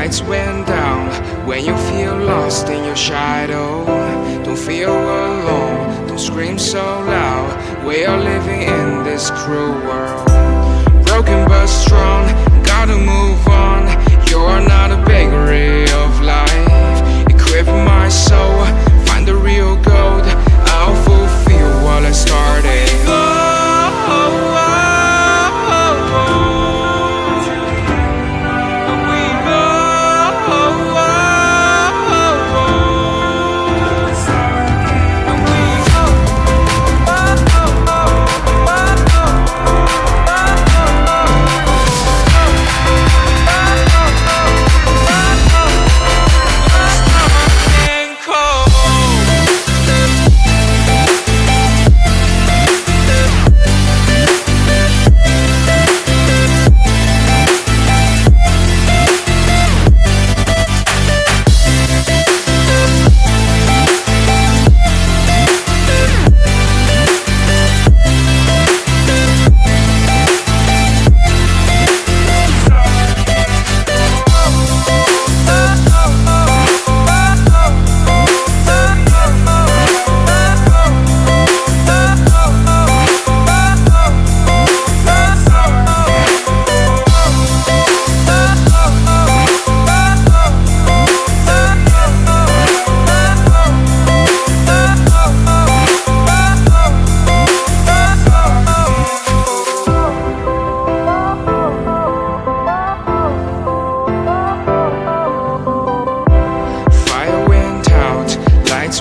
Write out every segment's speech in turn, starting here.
lights went down. When you feel lost in your shadow, don't feel alone, don't scream so loud. We are living in this cruel world, broken but strong, gotta move on. You're not a bakery of life, equip my soul, find the real gold. I'll fulfill what I started.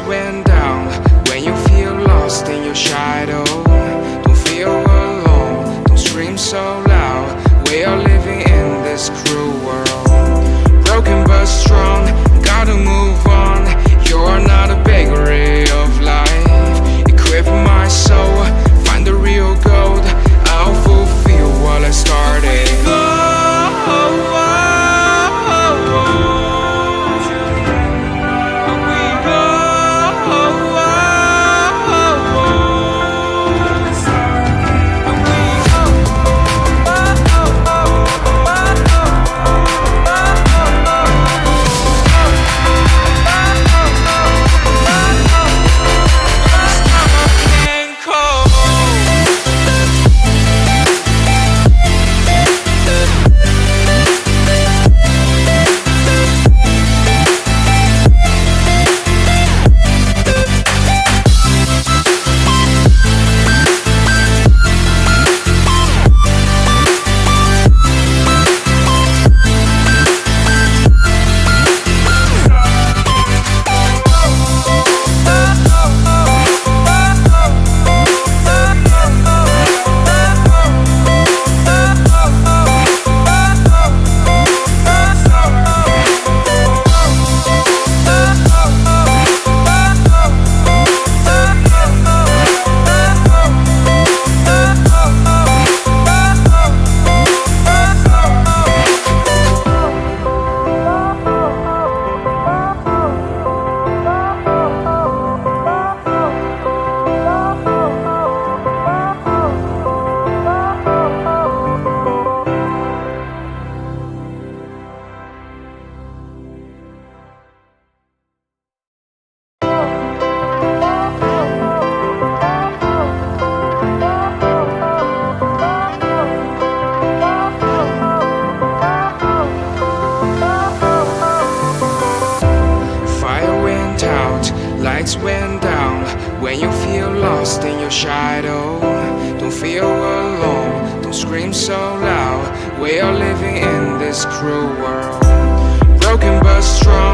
Went down. When you feel lost in your shadow, don't feel alone, don't scream so loud. We are living in this cruel world, broken but strong, gotta move on. You're not a bakery of life, equip my soul, find the real gold. I'll fulfill what I started. Lights went down. When you feel lost in your shadow, don't feel alone, don't scream so loud. We are living in this cruel world, broken but strong.